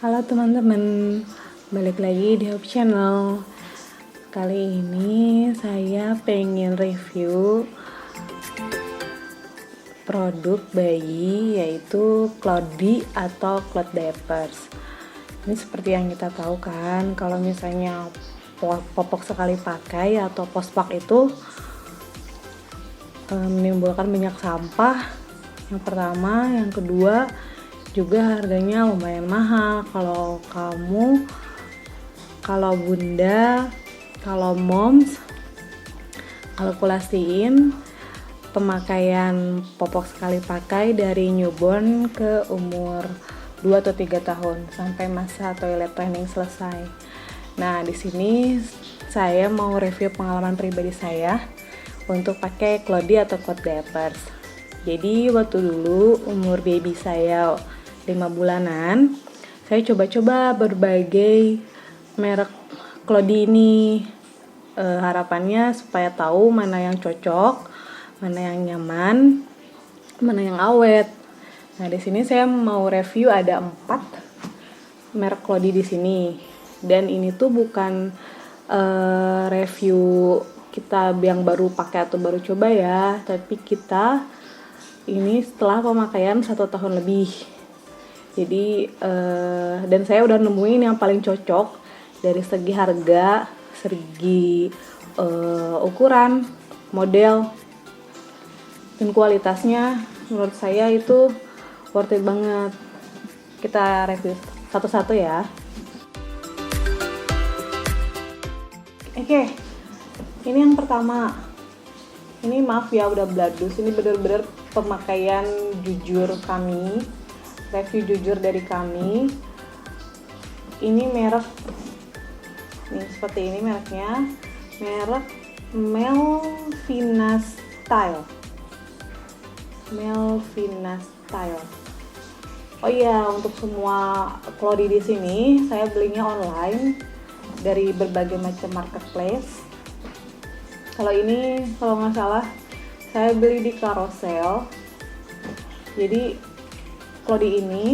Halo teman-teman, balik lagi di Hope Channel. Kali ini saya pengen review produk bayi, yaitu Cloudy atau Cloud Diapers. Ini seperti yang kita tahu kan, kalau misalnya popok sekali pakai atau pospak itu menimbulkan banyak sampah. Yang pertama, yang kedua juga harganya lumayan mahal. Kalau kamu, kalau bunda, kalau moms kalkulasiin pemakaian popok sekali pakai dari newborn ke umur 2 atau 3 tahun sampai masa toilet training selesai. Nah, di sini saya mau review pengalaman pribadi saya untuk pakai Cloudy atau Cloud Diapers. Jadi waktu dulu umur baby saya 5 bulanan, saya coba-coba berbagai merek Cloudy ini. Harapannya supaya tahu mana yang cocok, mana yang nyaman, mana yang awet. Nah, di sini saya mau review ada 4 merek Cloudy di sini. Dan ini tuh bukan review kita yang baru pakai atau baru coba ya, tapi kita ini setelah pemakaian 1 tahun lebih. Jadi dan saya udah nemuin yang paling cocok dari segi harga, segi ukuran, model, dan kualitasnya. Menurut saya itu worth it banget. Kita review satu-satu ya. Oke, ini yang pertama. Ini maaf ya udah bladus. Ini bener-bener pemakaian jujur kami, review jujur dari kami. Ini merek, nih seperti ini mereknya, merek Melvina Style. Melvina Style. Oh iya, untuk semua Cloudy di sini saya belinya online dari berbagai macam marketplace. Kalau ini, kalau nggak salah, saya beli di Carousel. Jadi Cloudy ini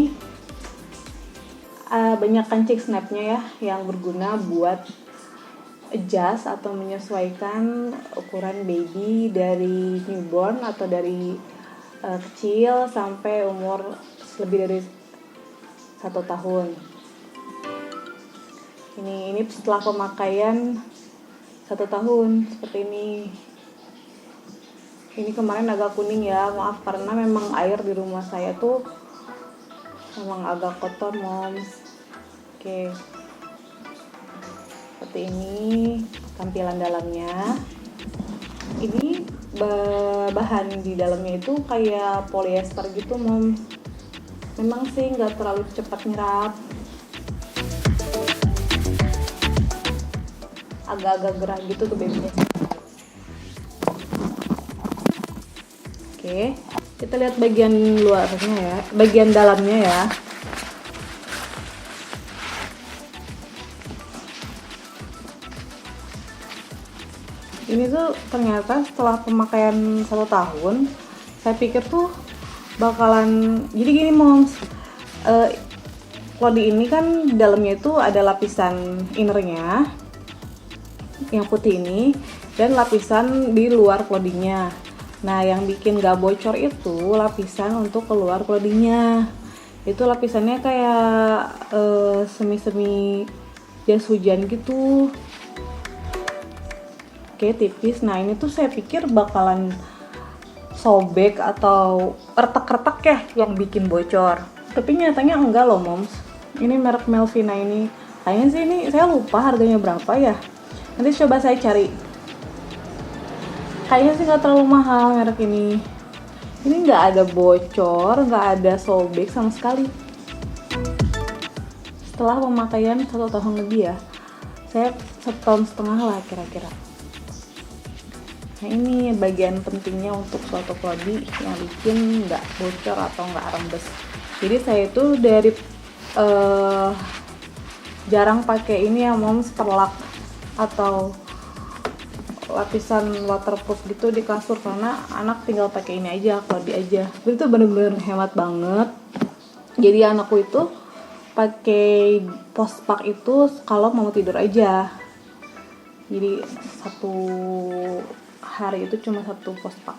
banyak kancing snapnya ya, yang berguna buat adjust atau menyesuaikan ukuran baby dari newborn atau dari kecil sampai umur lebih dari 1 tahun. Ini setelah pemakaian 1 tahun seperti ini. Ini kemarin agak kuning ya, maaf karena memang air di rumah saya tuh memang agak kotor moms. Oke, seperti ini tampilan dalamnya. Ini bahan di dalamnya itu kayak polyester gitu moms. Memang sih nggak terlalu cepat nyerap, agak-agak gerah gitu tuh babynya. Oke, kita lihat bagian luarnya ya, bagian dalamnya ya. Ini tuh ternyata setelah pemakaian 1 tahun, saya pikir tuh bakalan, jadi gini moms, Cloudy ini kan dalamnya itu ada lapisan innernya yang putih ini dan lapisan di luar Cloudy-nya. Nah, yang bikin gak bocor itu lapisan untuk keluar Cloudy-nya. Itu lapisannya kayak semi-semi jas hujan gitu. Oke, tipis. Nah, ini tuh saya pikir bakalan sobek atau retak-retak ya yang bikin bocor. Tapi nyatanya enggak loh, moms. Ini merek Melvina ini. Kayaknya sih ini saya lupa harganya berapa ya. Nanti coba saya cari. Kayaknya sih nggak terlalu mahal merek ini. Ini nggak ada bocor, nggak ada sobek sama sekali. Setelah pemakaian 1 tahun lebih ya, saya 1,5 tahun lah kira-kira. Nah, ini bagian pentingnya untuk suatu Cloudy yang bikin nggak bocor atau nggak rembes. Jadi saya itu dari jarang pakai ini ya moms, perlak atau lapisan waterproof gitu di kasur, karena anak tinggal pakai ini aja, Cloudy aja. Itu bener-bener hemat banget. Jadi anakku itu pakai postpak itu kalau mau tidur aja. Jadi satu hari itu cuma satu postpak.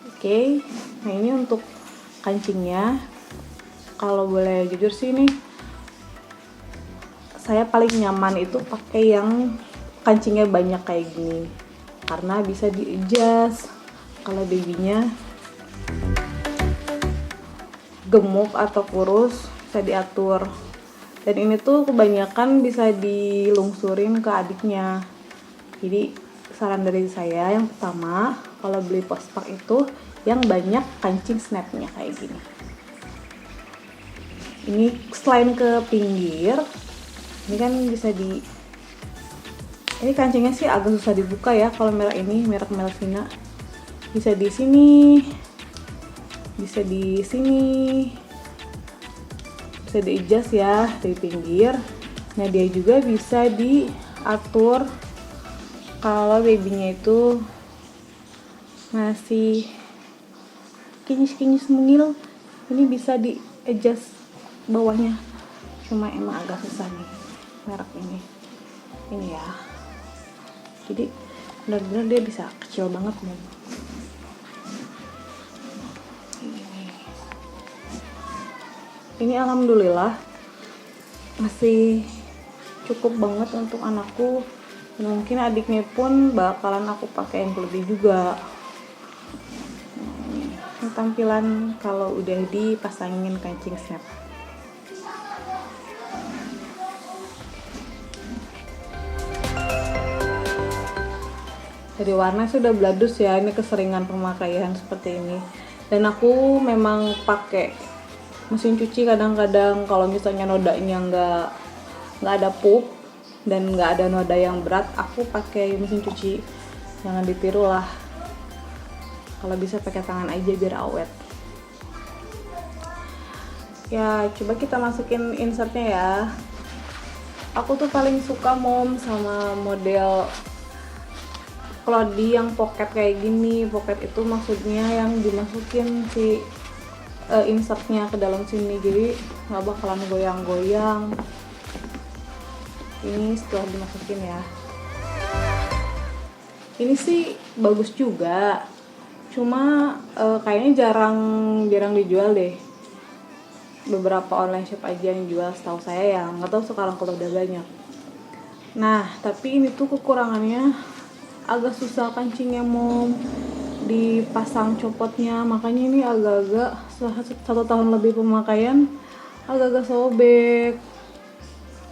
Oke. Nah ini untuk kancingnya. Kalau boleh jujur sih nih, saya paling nyaman itu pakai yang kancingnya banyak kayak gini, karena bisa di-adjust kalau babynya gemuk atau kurus, bisa diatur. Dan ini tuh kebanyakan bisa dilungsurin ke adiknya. Jadi saran dari saya yang pertama, kalau beli postpak itu yang banyak kancing snapnya kayak gini. Ini selain ke pinggir, ini kan bisa ini kancingnya sih agak susah dibuka ya kalau merek ini, merek Melvina. Bisa di sini, bisa di sini, bisa di-adjust ya dari pinggir. Nah dia juga bisa diatur kalau babynya itu masih kinyis-kinyis mungil, ini bisa di-adjust bawahnya. Cuma emang agak susah nih merek ini ya. Jadi benar-benar dia bisa kecil banget nih. Ini alhamdulillah masih cukup banget untuk anakku. Mungkin adiknya pun bakalan aku pakai yang lebih juga. Ini tampilan kalau udah dipasangin kancing snap. Dari warna sudah bladus ya, ini keseringan pemakaian seperti ini. Dan aku memang pakai mesin cuci kadang-kadang kalau misalnya nodanya nggak ada pup dan nggak ada noda yang berat, aku pakai mesin cuci. Jangan ditiru lah, kalau bisa pakai tangan aja biar awet. Ya coba kita masukin insertnya ya. Aku tuh paling suka mom sama model Clody yang pocket kayak gini. Pocket itu maksudnya yang dimasukin si insertnya ke dalam sini, jadi nggak bakalan goyang-goyang. Ini setelah dimasukin ya. Ini sih bagus juga, cuma kayaknya jarang dijual deh. Beberapa online shop aja yang jual setahu saya ya, nggak tahu sekarang kalau udah banyak. Nah tapi ini tuh kekurangannya agak susah kancingnya mom dipasang copotnya, makanya ini agak-agak setelah 1 tahun lebih pemakaian agak-agak sobek.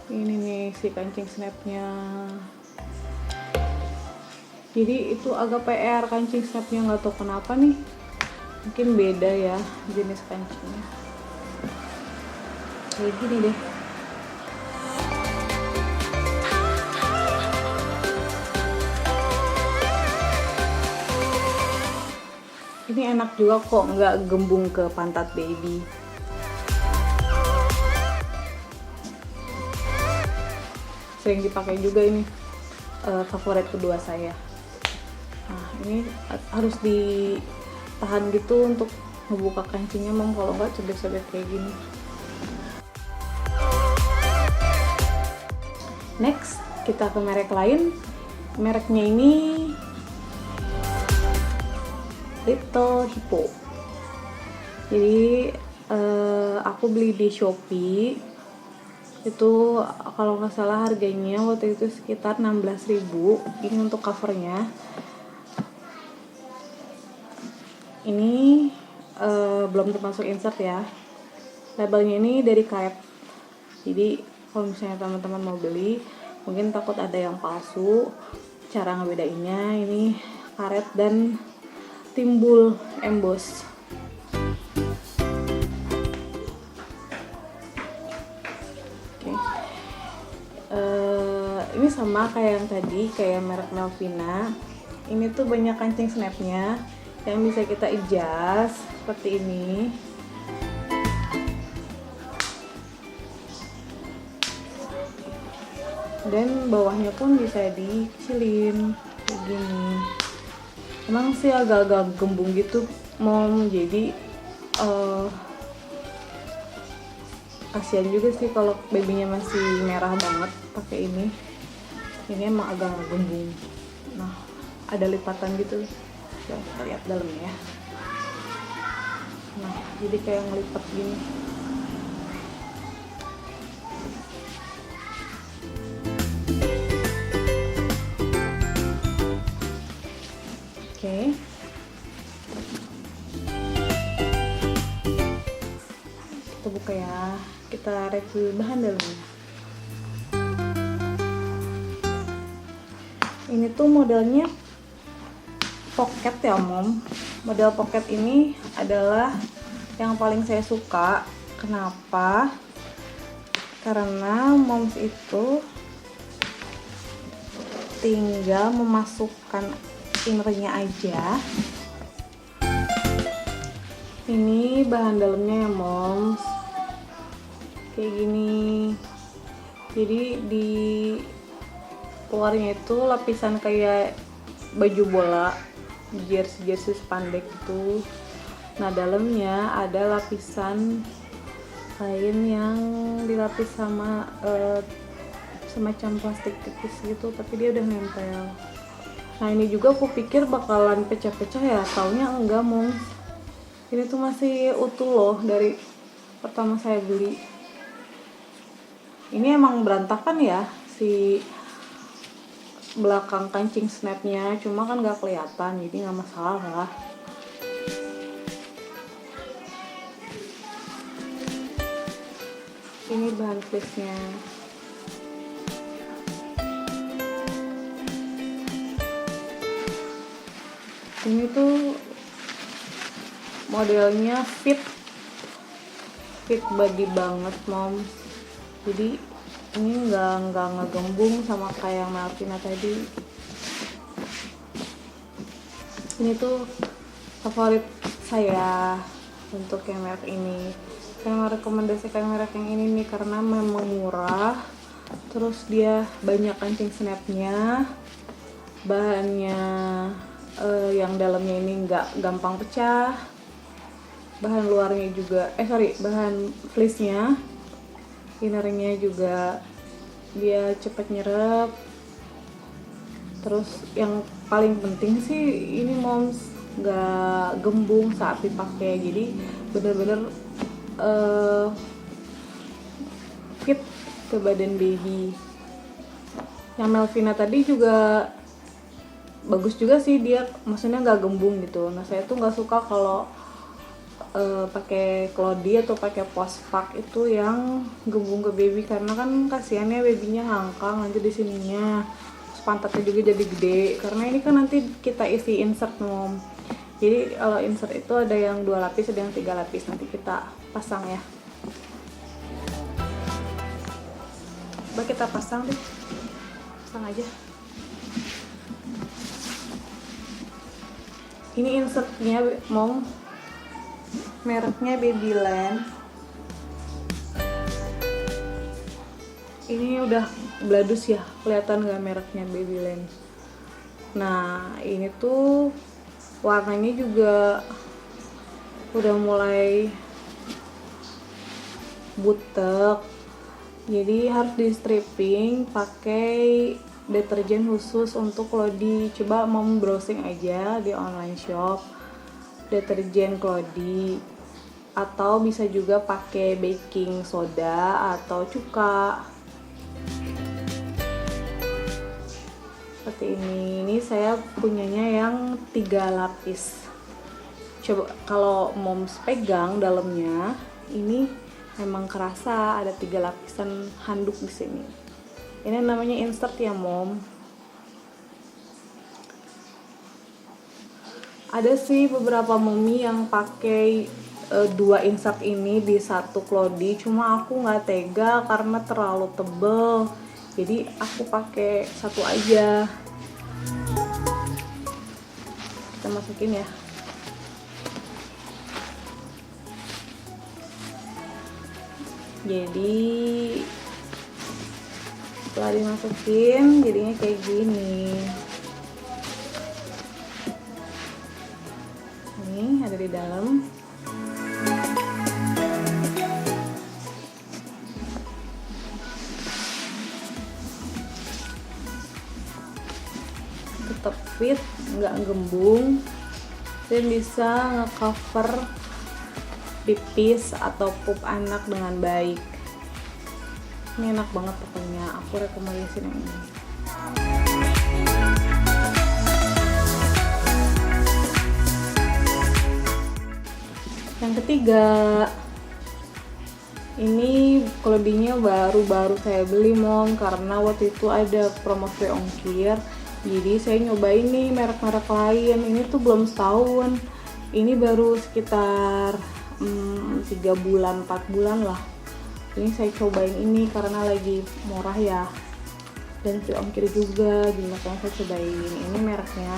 Ini nih si kancing snapnya, jadi itu agak PR kancing snapnya, nggak tahu kenapa nih, mungkin beda ya jenis kancingnya. Kayak gini deh. Ini enak juga kok, nggak gembung ke pantat baby. Sering dipakai juga ini, favorit kedua saya. Nah ini harus ditahan gitu untuk ngebuka kancingnya mom, kalau nggak sobek-sobek kayak gini. Next kita ke merek lain. Mereknya ini Little Hippo. Jadi aku beli di Shopee itu, kalau nggak salah harganya waktu itu sekitar 16.000. Ini untuk covernya. Ini belum termasuk insert ya. Labelnya ini dari karet. Jadi kalau misalnya teman-teman mau beli, mungkin takut ada yang palsu, cara ngebedainnya ini karet dan timbul emboss. Oke. Ini sama kayak yang tadi, kayak merek Melvina. Ini tuh banyak kancing snapnya yang bisa kita adjust seperti ini. Dan bawahnya pun bisa dikecilin kayak gini. Emang sih agak-agak gembung gitu mom, jadi kasihan juga sih kalau babynya masih merah banget pakai ini emang agak gembung. Nah, ada lipatan gitu, coba kita lihat dalamnya ya. Nah, jadi kayak ngelipat gini. Oke. Kita buka ya, kita review bahan dalamnya. Ini tuh modelnya pocket ya Mom. Model pocket ini adalah yang paling saya suka. Kenapa? Karena Moms itu tinggal memasukkan innernya aja. Ini bahan dalamnya ya Moms, kayak gini. Jadi di luarnya itu lapisan kayak baju bola, jersey spandek itu. Nah, dalamnya ada lapisan kain yang dilapis sama semacam plastik tipis gitu, tapi dia udah nempel. Nah, ini juga aku pikir bakalan pecah-pecah ya, taunya enggak Moms. Ini tuh masih utuh loh dari pertama saya beli. Ini emang berantakan ya si belakang kancing snapnya, cuma kan nggak kelihatan, jadi nggak masalah. Ini bahan fleece-nya. Ini tuh modelnya fit body banget Mom. Jadi ini nggak ngegembung sama kayak yang Melvina tadi. Ini tuh favorit saya untuk yang merek ini. Saya merekomendasikan merek yang ini nih karena memang murah, terus dia banyak kancing snapnya, bahannya yang dalamnya ini nggak gampang pecah, bahan luarnya juga bahan fleece-nya, innernya juga dia cepat nyerap. Terus yang paling penting sih ini Moms nggak gembung saat dipakai, jadi bener-bener fit ke badan baby. Yang Melvina tadi juga bagus juga sih, dia maksudnya nggak gembung gitu. Nah, saya tuh nggak suka kalau pakai Clody atau pakai postpak itu yang gembung ke baby, karena kan kasihannya babynya ngangkang nanti di sininya, terus pantatnya juga jadi gede. Karena ini kan nanti kita isi insert Mom, jadi kalau insert itu ada yang 2 lapis, ada yang 3 lapis, nanti kita pasang ya. Coba kita pasang deh, pasang aja. Ini insertnya Mom, mereknya Babyland. Ini udah bladus ya, kelihatan gak mereknya Babyland. Nah, ini tuh warnanya juga udah mulai butek, jadi harus di stripping pakai deterjen khusus untuk Clody. Coba Mom browsing aja di online shop deterjen Clody, atau bisa juga pakai baking soda atau cuka seperti ini. Ini saya punyanya yang 3 lapis. Coba kalau Moms pegang dalamnya, ini memang kerasa ada 3 lapisan handuk di sini. Ini namanya insert ya Mom. Ada sih beberapa mommy yang pakai 2 insert ini di satu Clody, cuma aku nggak tega karena terlalu tebel, jadi aku pakai satu aja. Kita masukin ya. Jadi setelah dimasukin jadinya kayak gini. Ini ada di dalam. tetap fit, nggak gembung, dan bisa ngecover pipis atau pup anak dengan baik. Ini enak banget pokoknya, aku rekomendasiin yang ini. Yang ketiga, ini kelebihnya baru-baru saya beli mom, karena waktu itu ada promo free ongkir. Jadi saya nyobain nih merek-merek lain. Ini tuh belum setahun. Ini baru sekitar 3 bulan, 4 bulan lah. Ini saya cobain ini karena lagi murah ya. Dan free ongkir juga. Jadi makanya saya cobain. Ini mereknya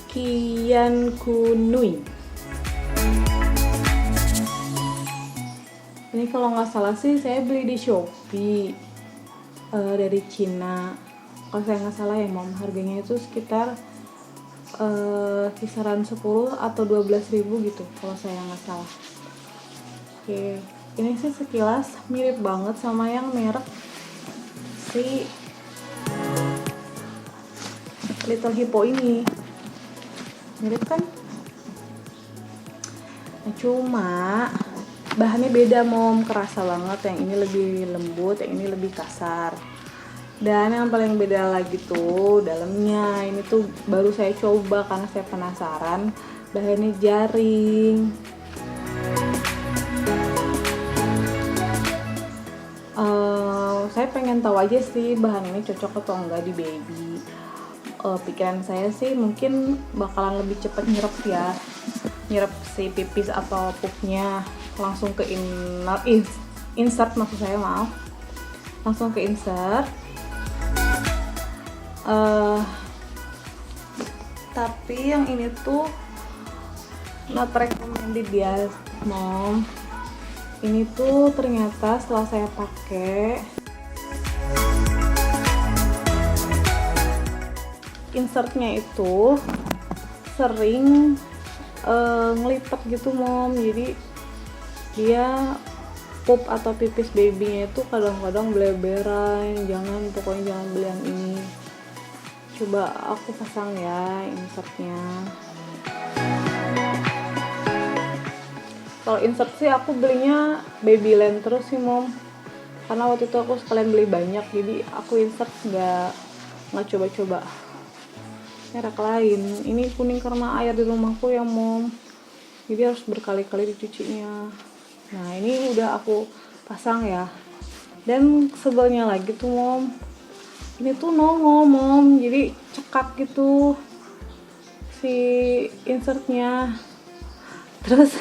Kian Kunui. Ini kalau nggak salah sih saya beli di Shopee dari Cina. Kalau saya nggak salah ya mom, harganya itu sekitar kisaran 10 atau 12.000 gitu kalau saya nggak salah. Oke, ini sih sekilas mirip banget sama yang merek si Little Hippo ini. Mirip kan? Nah, cuma bahannya beda mom, kerasa banget. Yang ini lebih lembut, yang ini lebih kasar. Dan yang paling beda lagi tuh dalamnya. Ini tuh baru saya coba karena saya penasaran. Bahannya jaring. Saya pengen tahu aja sih bahan ini cocok atau enggak di baby. Pikiran saya sih mungkin bakalan lebih cepat nyerap ya, nyerap si pipis atau pupnya langsung ke insert maksud saya, maaf, langsung ke insert. Tapi yang ini tuh not recommended ya mom. Ini tuh ternyata setelah saya pakai, insertnya itu sering ngelipet gitu mom. Jadi dia pup atau pipis babynya itu kadang-kadang beleberan. Pokoknya jangan beli yang ini. Coba aku pasang ya insertnya. Kalau insert sih aku belinya Babyland terus sih mom, karena waktu itu aku sekalian beli banyak, jadi aku insert nggak coba-coba merek lain. Ini kuning karena air di rumahku ya mom, jadi harus berkali-kali dicucinya. Nah ini udah aku pasang ya, dan sebelnya lagi tuh mom, ini tuh nongol mom, jadi cekak gitu si insertnya. Terus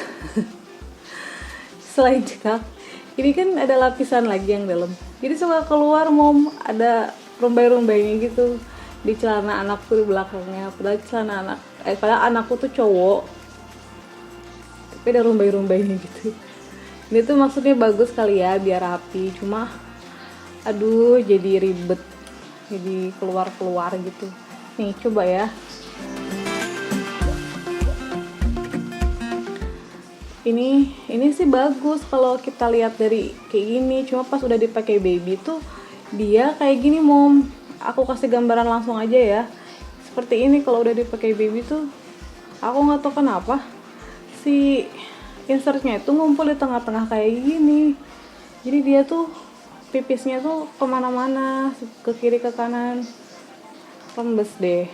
selain cekak, ini kan ada lapisan lagi yang dalam, jadi suka keluar mom, ada rumbai-rumbainya gitu di celana anakku di belakangnya. Padahal anakku tuh cowok, tapi ada rumbai-rumbainya gitu. Ini tuh maksudnya bagus kali ya biar rapi, cuma aduh jadi ribet, jadi keluar gitu. Nih coba ya, ini sih bagus kalau kita lihat dari kayak gini, cuma pas udah dipakai baby tuh dia kayak gini mom. Aku kasih gambaran langsung aja ya, seperti ini. Kalau udah dipakai baby tuh aku nggak tahu kenapa si insertnya itu ngumpul di tengah-tengah kayak gini. Jadi dia tuh pipisnya tuh kemana-mana, ke kiri ke kanan, rembes deh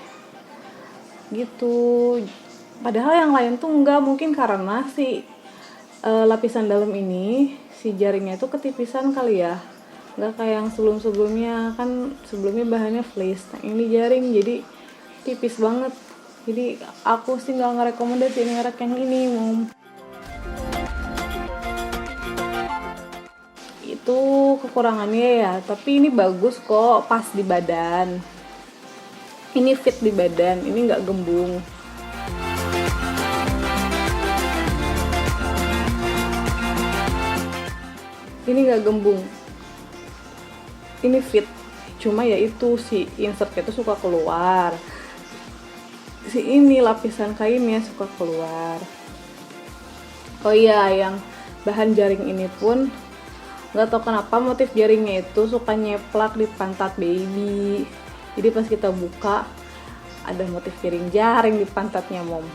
gitu. Padahal yang lain tuh enggak, mungkin karena si lapisan dalam ini si jaringnya itu ketipisan kali ya, nggak kayak yang sebelumnya. Kan sebelumnya bahannya fleece, nah ini jaring jadi tipis banget. Jadi aku sih nggak ngerekomendasiin merek yang ini mom. Itu kekurangannya ya, tapi ini bagus kok, pas di badan, ini fit di badan, ini nggak gembung. Ini nggak gembung, ini fit. Cuma ya itu si insertnya itu suka keluar, si ini lapisan kainnya suka keluar. Oh iya, yang bahan jaring ini pun Nggak tahu kenapa motif jaringnya itu suka nyeplak di pantat baby. Jadi pas kita buka ada motif jaring di pantatnya mom.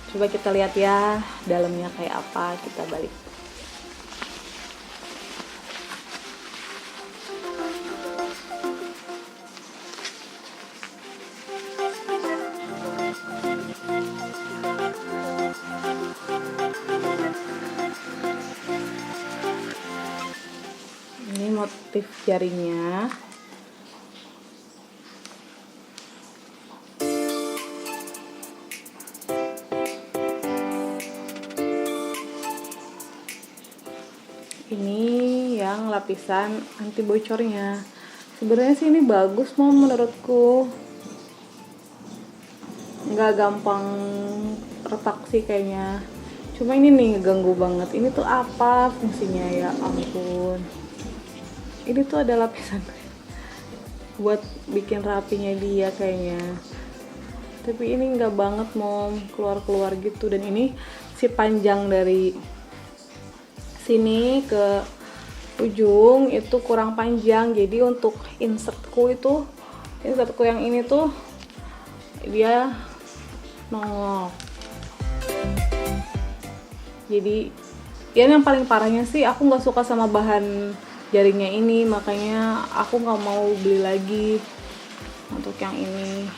Coba kita lihat ya dalamnya kayak apa, kita balik. Ini motif jaringnya. Ini yang lapisan anti bocornya. Sebenarnya sih ini bagus mom menurutku. Nggak gampang retak sih kayaknya. Cuma ini nih ngeganggu banget. Ini tuh apa fungsinya ya ampun. Ini tuh ada lapisan buat bikin rapinya dia kayaknya. Tapi ini nggak banget mom, keluar gitu. Dan ini si panjang dari sini ke ujung itu kurang panjang. Jadi untuk insertku yang ini tuh dia nongol. Jadi ya yang paling parahnya sih aku nggak suka sama bahan jaringnya ini, makanya aku nggak mau beli lagi untuk yang ini,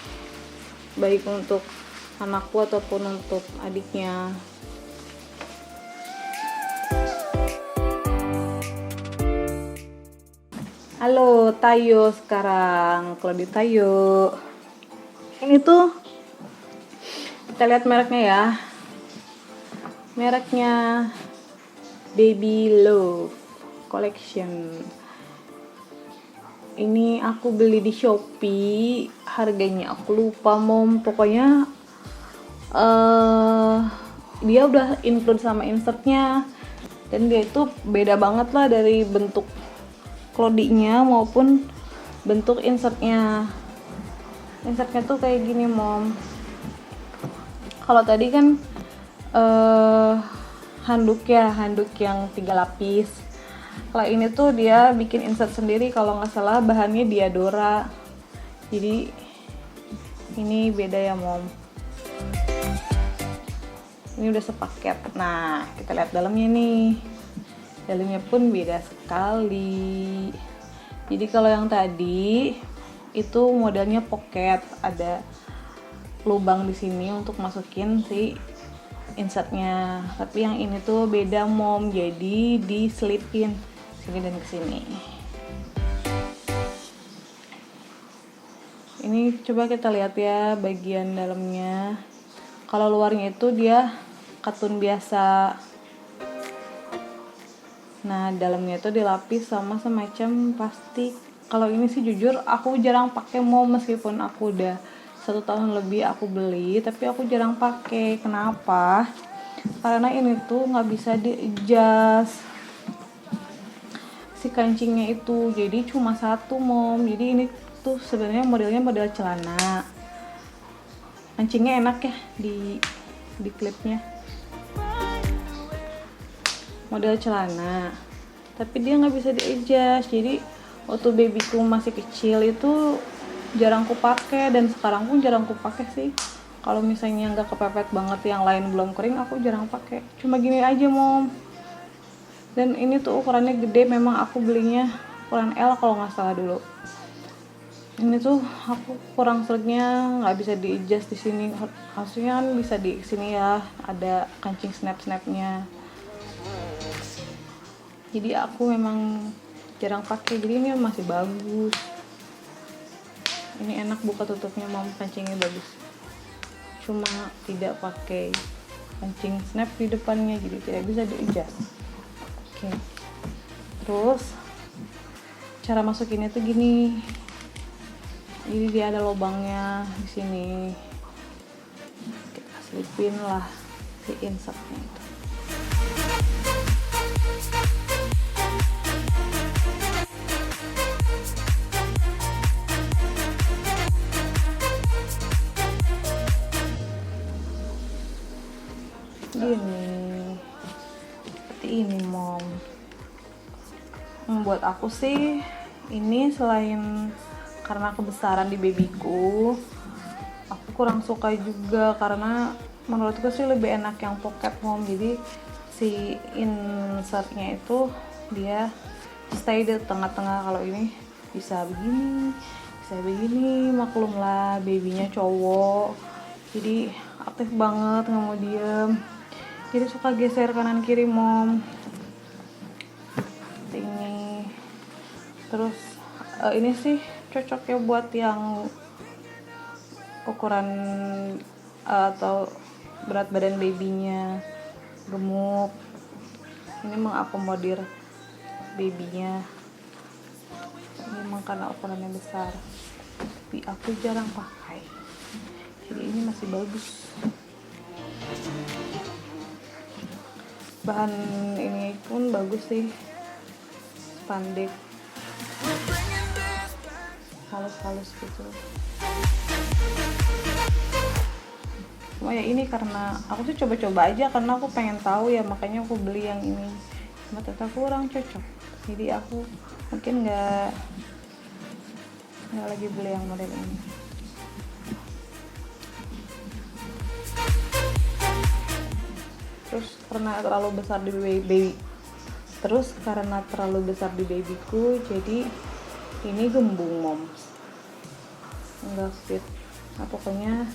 baik untuk anakku ataupun untuk adiknya. Halo Tayo sekarang, kalau di Tayo ini tuh kita lihat mereknya ya, mereknya Baby Love Collection. Ini aku beli di Shopee, harganya aku lupa mom, pokoknya dia udah include sama insertnya, dan dia itu beda banget lah dari bentuk klodinya maupun bentuk insertnya. Insertnya tuh kayak gini mom. Kalau tadi kan handuk yang 3 lapis. Kalau ini tuh dia bikin insert sendiri, kalau nggak salah bahannya Diadora. Jadi ini beda ya mom. Ini udah sepaket. Nah kita lihat dalamnya nih. Dalamnya pun beda sekali. Jadi kalau yang tadi itu modelnya pocket, ada lubang di sini untuk masukin si insertnya. Tapi yang ini tuh beda mom, jadi diselipin sini dan kesini. Ini coba kita lihat ya bagian dalamnya. Kalau luarnya itu dia katun biasa. Nah dalamnya itu dilapis sama semacam plastik. Kalau ini sih jujur aku jarang pakai mom, meskipun aku udah 1 tahun lebih aku beli, tapi aku jarang pakai. Kenapa? Karena ini tuh nggak bisa di-adjust si kancingnya itu, jadi cuma 1 mom. Jadi ini tuh sebenarnya modelnya model celana. Kancingnya enak ya di klipnya, model celana, tapi dia nggak bisa di-adjust. Jadi waktu babyku masih kecil itu jarang ku pakai, dan sekarang pun jarang ku pakai sih. Kalau misalnya nggak kepepet banget, yang lain belum kering, aku jarang pakai. Cuma gini aja mom. Dan ini tuh ukurannya gede, memang aku belinya ukuran L kalau nggak salah dulu. Ini tuh aku kurang seretnya, nggak bisa di-adjust di sini. Harusnya kan bisa di sini ya, ada kancing snap-snapnya. Jadi aku memang jarang pakai. Jadi ini masih bagus. Ini enak buka tutupnya mom, kancingnya bagus. Cuma tidak pakai kancing snap di depannya, jadi tidak bisa di-adjust. Oke. Terus cara masukinnya tuh gini. Jadi dia ada lubangnya di sini. Kita selipin lah si insertnya itu. Gini, seperti ini mom. Buat aku sih ini selain karena kebesaran di babyku, aku kurang suka juga karena menurutku sih lebih enak yang pocket mom. Jadi si insertnya itu dia stay di tengah-tengah. Kalau ini bisa begini, maklumlah babynya cowok, jadi aktif banget, nggak mau diem, jadi suka geser kanan kiri mom. Ini terus ini sih cocok ya buat yang ukuran atau berat badan babynya gemuk. Ini mengakomodir babynya, ini memang karena ukurannya besar, tapi aku jarang pakai, jadi ini masih bagus. Bahan ini pun bagus sih, spandex halus-halus gitu. Cuma ya ini karena aku tuh coba-coba aja karena aku pengen tahu ya, makanya aku beli yang ini. Cuma ternyata kurang cocok, jadi aku mungkin nggak lagi beli yang model ini. Terus karena terlalu besar di babyku, jadi ini gembung moms, enggak fit. Nah pokoknya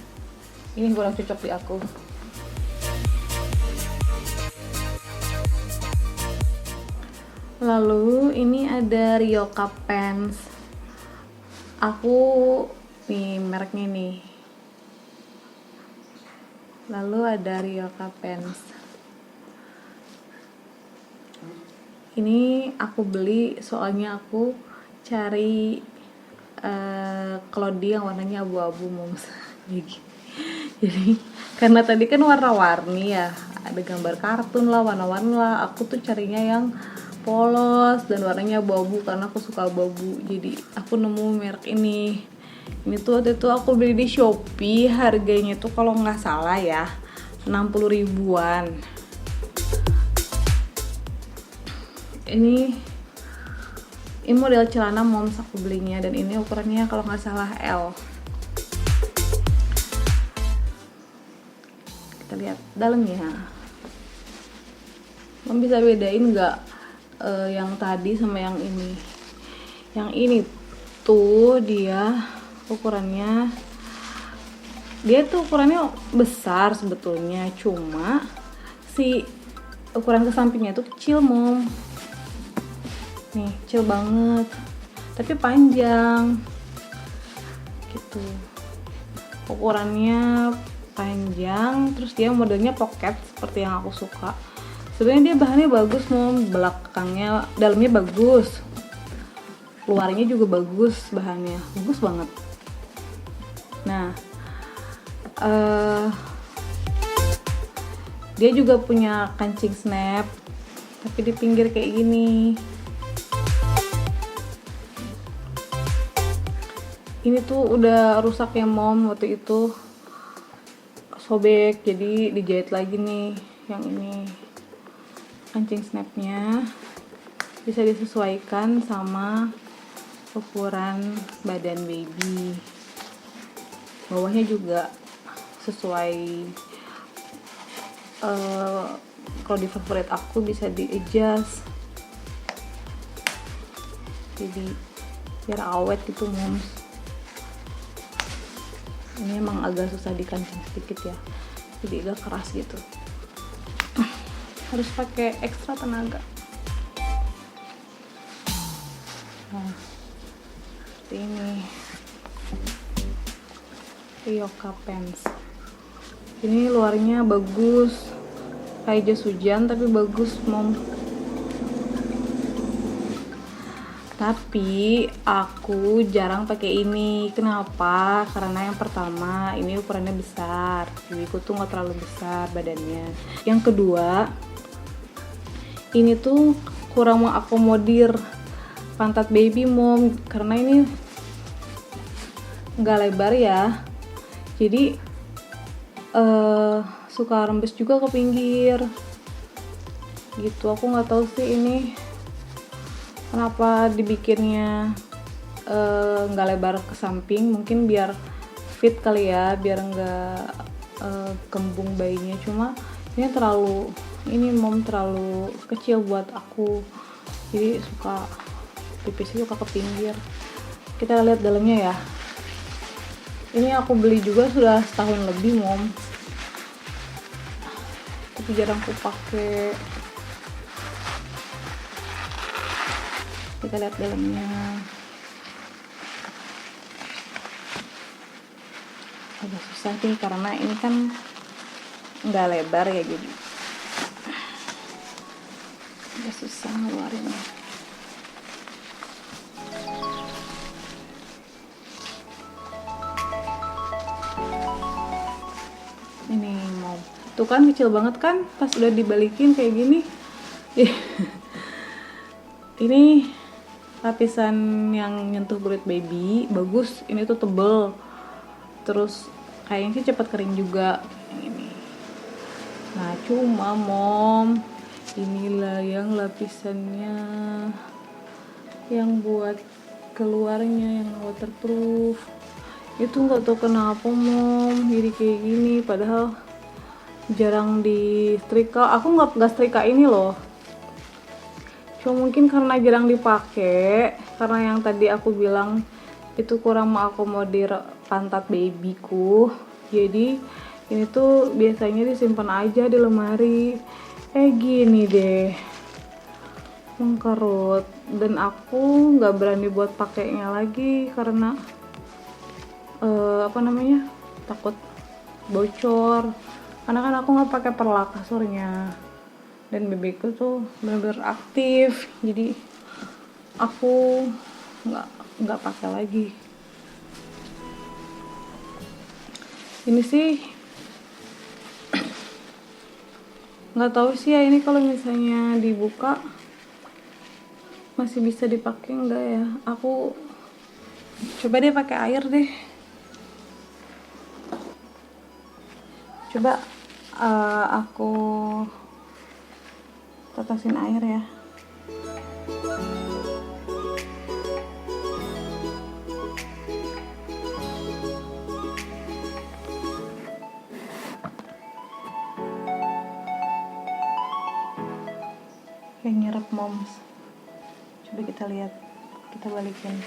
ini kurang cocok di aku. Lalu ini ada Ryoka Pants. Aku nih mereknya nih. Lalu ada Ryoka Pants. Ini aku beli soalnya aku cari klodi yang warnanya abu-abu moms. Jadi karena tadi kan warna-warni ya, ada gambar kartun lah, warna-warni lah. Aku tuh carinya yang polos dan warnanya abu-abu karena aku suka abu-abu. Jadi aku nemu merek ini. Ini tuh waktu itu aku beli di Shopee, harganya tuh kalau nggak salah ya 60 ribuan. Ini model celana moms aku belinya, dan ini ukurannya kalau nggak salah L. Kita lihat dalamnya. Mom bisa bedain nggak yang tadi sama yang ini? Yang ini tuh dia ukurannya besar sebetulnya, cuma si ukuran kesampingnya tuh kecil mom. Nih kecil banget tapi panjang gitu, ukurannya panjang. Terus dia modelnya pocket seperti yang aku suka. Sebenarnya dia bahannya bagus mom, belakangnya, dalamnya bagus, luarnya juga bagus, bahannya bagus banget. Nah dia juga punya kancing snap tapi di pinggir kayak gini. Ini tuh udah rusak ya mom, waktu itu sobek, jadi dijahit lagi nih. Yang ini kancing snapnya bisa disesuaikan sama ukuran badan baby. Bawahnya juga sesuai, kalau di favorit aku bisa di adjust, jadi biar awet gitu moms. Ini emang agak susah dikancing sedikit ya, jadi agak keras gitu, harus pakai ekstra tenaga. Nah seperti ini Ryoka Pants. Ini luarnya bagus, kayak jas hujan tapi bagus mom. Tapi aku jarang pakai ini. Kenapa? Karena yang pertama ini ukurannya besar, babyku tuh nggak terlalu besar badannya. Yang kedua ini tuh kurang mengakomodir pantat baby mom, karena ini nggak lebar ya, jadi suka rembes juga ke pinggir. gitu. Aku nggak tahu sih ini kenapa dibikinnya nggak lebar ke samping, mungkin biar fit kali ya, biar nggak kembung bayinya. Cuma ini mom terlalu kecil buat aku, jadi pipisnya suka ke pinggir. Kita lihat dalamnya ya. Ini aku beli juga sudah setahun lebih mom, tapi jarang aku pakai. Kita lihat dalamnya. Agak susah sih karena ini kan nggak lebar ya, jadi agak susah ngeluarinnya. Ini mau tuh kan kecil banget kan, pas udah dibalikin kayak gini. Ini lapisan yang nyentuh kulit baby bagus, ini tuh tebel, terus kayaknya sih cepat kering juga yang ini. Nah cuma mom, inilah yang lapisannya yang buat keluarnya, yang waterproof itu nggak tahu kenapa mom jadi kayak gini, padahal jarang di setrika. Aku nggak setrika ini loh, cuma mungkin karena jarang dipakai, karena yang tadi aku bilang itu kurang mengakomodir pantat babyku. Jadi ini tuh biasanya disimpan aja di lemari. Gini deh, mengkerut, dan aku nggak berani buat pakainya lagi karena takut bocor. Karena kan aku nggak pakai perlak kasurnya, dan babyku tuh bener-bener aktif, jadi aku nggak pakai lagi. Ini sih nggak tahu sih ya, ini kalau misalnya dibuka masih bisa dipakai enggak ya. Aku coba deh pakai air deh, coba aku tetesin air ya. Kayak nyerap moms. Coba kita lihat, kita balikin.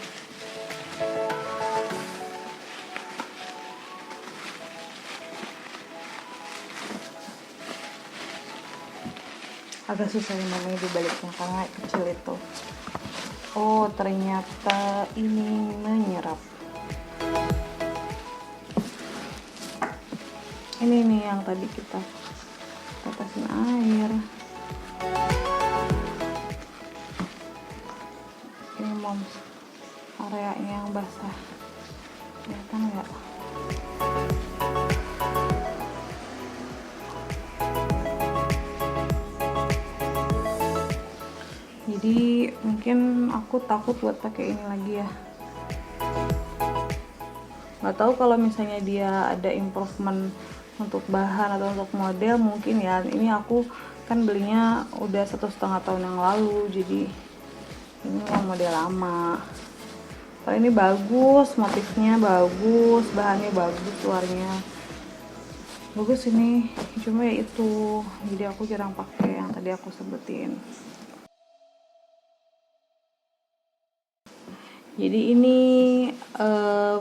Agak susah ya namanya dibaliknya karena kecil itu. Oh ternyata ini menyerap. Ini nih yang tadi kita tetesin air. Ini moms, areanya yang basah, kelihatan nggak? Jadi mungkin aku takut buat pakai ini lagi ya. Nggak tahu kalau misalnya dia ada improvement untuk bahan atau untuk model mungkin ya. Ini aku kan belinya udah 1,5 tahun yang lalu, jadi ini yang model lama. Kalau ini bagus, motifnya bagus, bahannya bagus, luarnya bagus ini. Cuma ya itu, jadi aku jarang pakai yang tadi aku sebutin. Jadi ini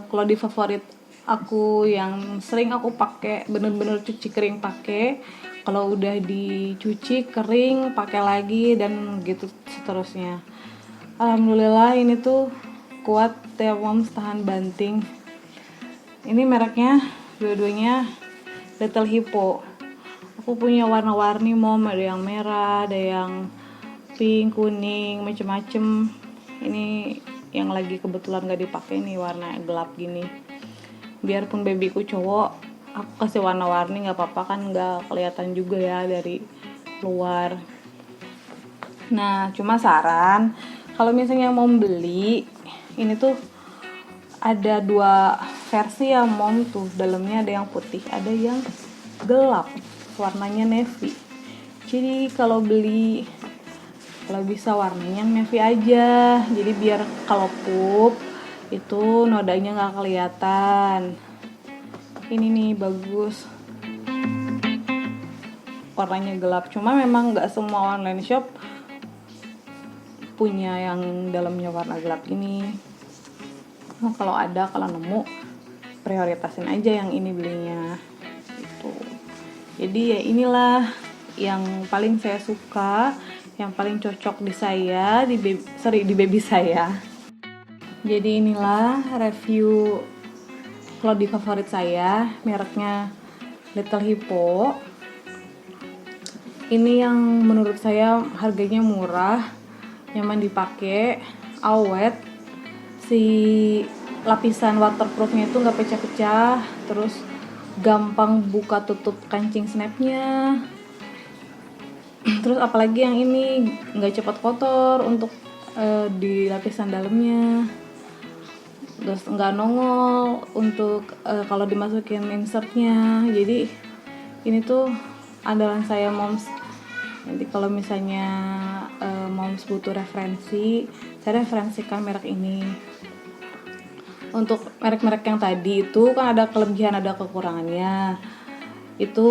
kalau di favorit aku yang sering aku pakai, bener-bener cuci kering pakai, kalau udah dicuci kering pakai lagi, dan gitu seterusnya. Alhamdulillah ini tuh kuat ya moms, tahan banting. Ini mereknya dua-duanya Little Hippo. Aku punya warna-warni mom, ada yang merah, ada yang pink, kuning, macem-macem. Ini yang lagi kebetulan gak dipakai nih, warna gelap gini. Biarpun babyku cowok, aku kasih warna-warni nggak apa-apa, kan nggak kelihatan juga ya dari luar. Nah cuma saran, kalau misalnya mau beli ini tuh ada 2 versi ya mom, tuh dalamnya ada yang putih, ada yang gelap warnanya navy. Jadi kalau beli, kalau bisa warnanya navy aja, jadi biar kalau pup itu nodanya nggak kelihatan. Ini nih bagus, warnanya gelap. Cuma memang nggak semua online shop punya yang dalamnya warna gelap ini. Nah, kalau ada, kalau nemu, prioritasin aja yang ini belinya gitu. Jadi ya inilah yang paling saya suka, yang paling cocok di saya, di baby saya. Jadi inilah review Cloudy favorit saya, mereknya Little Hippo. Ini yang menurut saya harganya murah, nyaman dipakai, awet. Si lapisan waterproofnya itu nggak pecah-pecah, terus gampang buka tutup kancing snapnya. Terus apalagi yang ini nggak cepat kotor untuk di lapisan dalamnya. Terus nggak nongol untuk kalau dimasukin insertnya. Jadi ini tuh andalan saya moms. Nanti kalau misalnya moms butuh referensi, saya referensikan merek ini. Untuk merek-merek yang tadi itu kan ada kelebihan, ada kekurangannya. Itu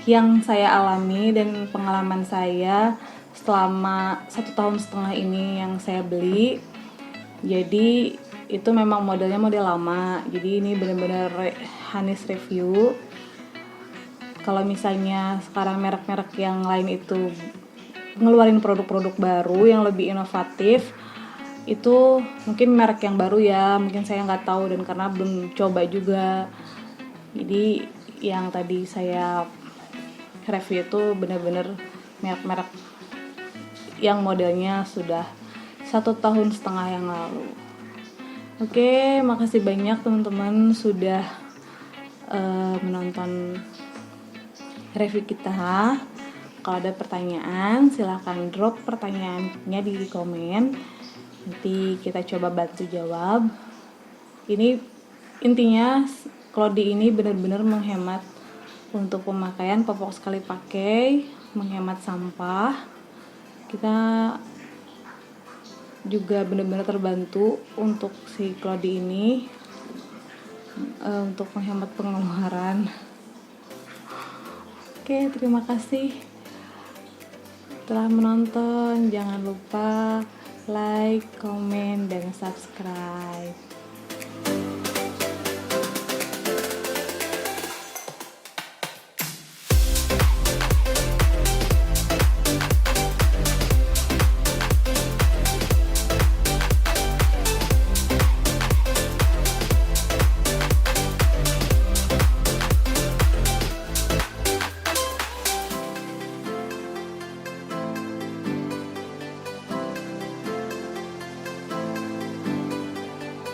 yang saya alami dan pengalaman saya selama 1,5 tahun ini yang saya beli. Jadi itu memang modelnya model lama. Jadi ini benar-benar Hanis review. Kalau misalnya sekarang merek-merek yang lain itu ngeluarin produk-produk baru yang lebih inovatif, itu mungkin merek yang baru ya, mungkin saya nggak tahu dan karena belum coba juga. Jadi yang tadi saya review itu benar-benar merek-merek yang modelnya sudah 1,5 tahun yang lalu. Oke, makasih banyak teman-teman sudah menonton review kita. Kalau ada pertanyaan, silahkan drop pertanyaannya di komen. Nanti kita coba bantu jawab. Ini intinya Cloudy ini benar-benar menghemat untuk pemakaian, popok sekali pakai, menghemat sampah. Kita juga benar-benar terbantu untuk si Cloudy ini untuk menghemat pengeluaran. Oke, terima kasih telah menonton. Jangan lupa like, komen, dan subscribe.